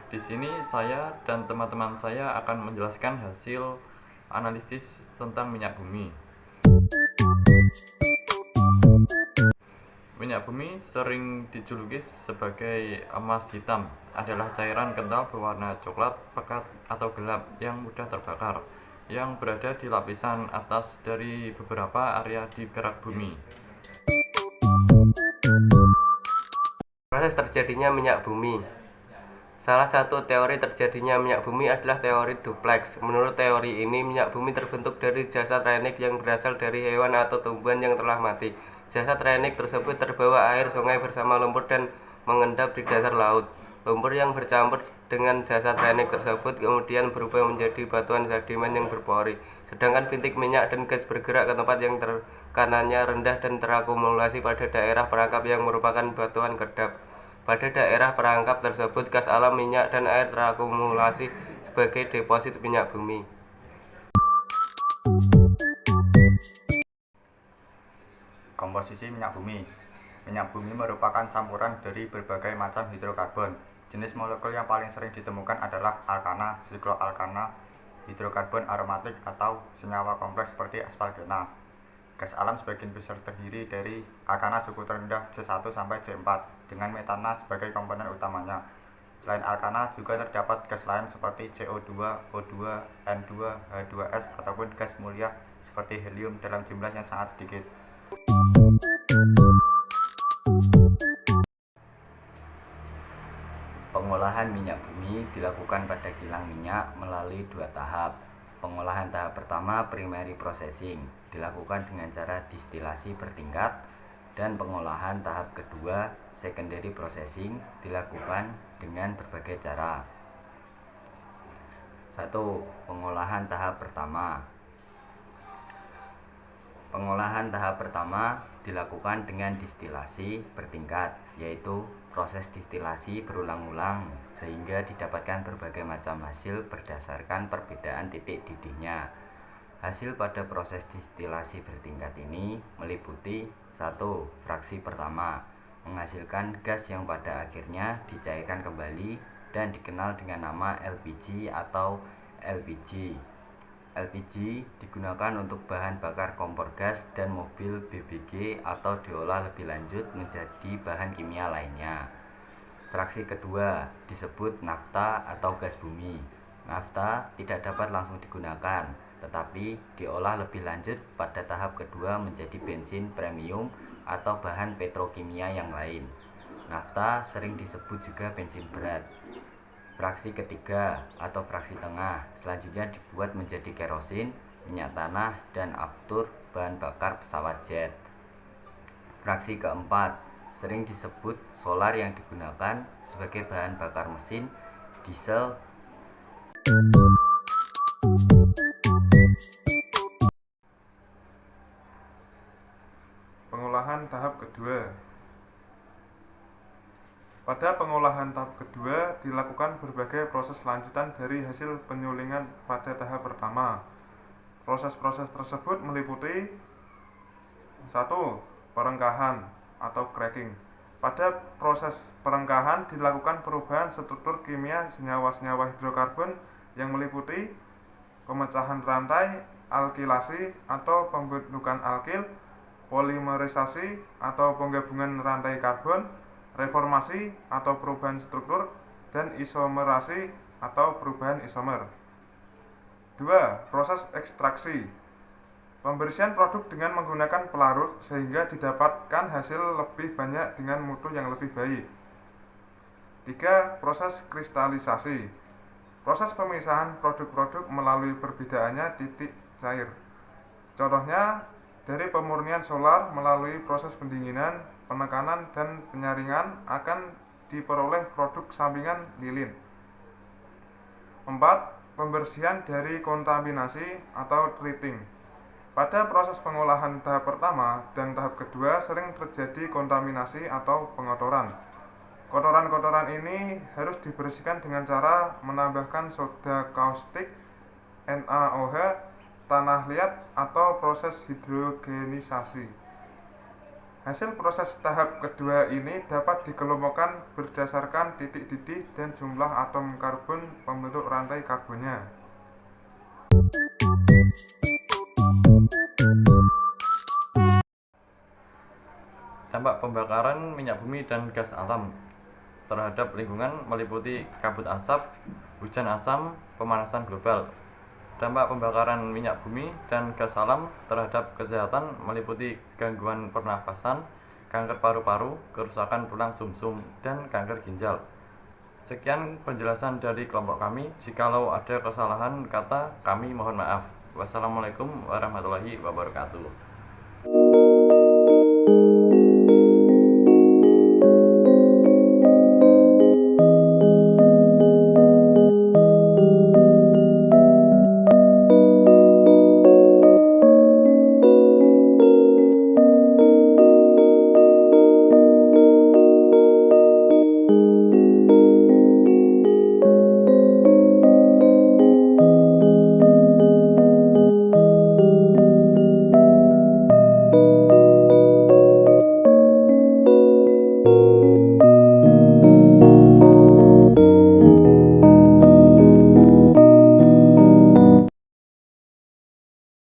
Di sini saya dan teman-teman saya akan menjelaskan hasil analisis tentang minyak bumi. Minyak bumi sering dijuluki sebagai emas hitam, adalah cairan kental berwarna coklat pekat atau gelap yang mudah terbakar, yang berada di lapisan atas dari beberapa area di kerak bumi. Proses terjadinya minyak bumi. Salah satu teori terjadinya minyak bumi adalah teori duplex. Menurut teori ini, minyak bumi terbentuk dari jasad renik yang berasal dari hewan atau tumbuhan yang telah mati. Jasad renik tersebut terbawa air sungai bersama lumpur dan mengendap di dasar laut. Lumpur yang bercampur dengan jasad renik tersebut kemudian berubah menjadi batuan sedimen yang berpori. Sedangkan bintik minyak dan gas bergerak ke tempat yang tekanannya rendah dan terakumulasi pada daerah perangkap yang merupakan batuan kedap. Pada daerah perangkap tersebut, gas alam, minyak, dan air terakumulasi sebagai deposit minyak bumi. Komposisi minyak bumi. Minyak bumi merupakan campuran dari berbagai macam hidrokarbon. Jenis molekul yang paling sering ditemukan adalah alkana, sikloalkana, hidrokarbon aromatik atau senyawa kompleks seperti aspargena. Gas alam sebagian besar terdiri dari alkana suku terendah C1 sampai C4 dengan metana sebagai komponen utamanya. Selain alkana juga terdapat gas lain seperti CO2, O2, N2, H2S ataupun gas mulia seperti helium dalam jumlah yang sangat sedikit. Pengolahan minyak bumi dilakukan pada kilang minyak melalui dua tahap. Pengolahan tahap pertama, primary processing, dilakukan dengan cara distilasi bertingkat, dan pengolahan tahap kedua, secondary processing, dilakukan dengan berbagai cara. 1. Pengolahan tahap pertama. Pengolahan tahap pertama dilakukan dengan distilasi bertingkat, yaitu proses distilasi berulang-ulang sehingga didapatkan berbagai macam hasil berdasarkan perbedaan titik didihnya. Hasil pada proses distilasi bertingkat ini meliputi 1. Fraksi pertama, menghasilkan gas yang pada akhirnya dicairkan kembali dan dikenal dengan nama LPG atau LPG. LPG digunakan untuk bahan bakar kompor gas dan mobil BBG atau diolah lebih lanjut menjadi bahan kimia lainnya. Fraksi kedua disebut nafta atau gas bumi. Nafta tidak dapat langsung digunakan, tetapi diolah lebih lanjut pada tahap kedua menjadi bensin premium atau bahan petrokimia yang lain. Nafta sering disebut juga bensin berat. Fraksi ketiga atau fraksi tengah selanjutnya dibuat menjadi kerosin, minyak tanah, dan aftur bahan bakar pesawat jet. Fraksi keempat sering disebut solar yang digunakan sebagai bahan bakar mesin diesel. Pengolahan tahap kedua. Pada pengolahan tahap kedua dilakukan berbagai proses lanjutan dari hasil penyulingan pada tahap pertama. Proses-proses tersebut meliputi 1. Perengkahan atau cracking. Pada proses perengkahan dilakukan perubahan struktur kimia senyawa-senyawa hidrokarbon yang meliputi pemecahan rantai, alkilasi atau pembentukan alkil, polimerisasi atau penggabungan rantai karbon, reformasi atau perubahan struktur, dan isomerasi atau perubahan isomer. 2. Proses ekstraksi. Pembersihan produk dengan menggunakan pelarut sehingga didapatkan hasil lebih banyak dengan mutu yang lebih baik. 3. Proses kristalisasi. Proses pemisahan produk-produk melalui perbedaannya titik cair. Contohnya dari pemurnian solar melalui proses pendinginan, penekanan, dan penyaringan akan diperoleh produk sampingan lilin. 4. Pembersihan dari kontaminasi atau treating. Pada proses pengolahan tahap pertama dan tahap kedua sering terjadi kontaminasi atau pengotoran. Kotoran-kotoran ini harus dibersihkan dengan cara menambahkan soda kaustik, NaOH, tanah liat, atau proses hidrogenisasi. Hasil proses tahap kedua ini dapat dikelompokkan berdasarkan titik didih dan jumlah atom karbon pembentuk rantai karbonnya. Dampak pembakaran minyak bumi dan gas alam terhadap lingkungan meliputi kabut asap, hujan asam, pemanasan global. Dampak pembakaran minyak bumi dan gas alam terhadap kesehatan meliputi gangguan pernafasan, kanker paru-paru, kerusakan tulang sumsum, dan kanker ginjal. Sekian penjelasan dari kelompok kami. Jikalau ada kesalahan kata, kami mohon maaf. Wassalamualaikum warahmatullahi wabarakatuh.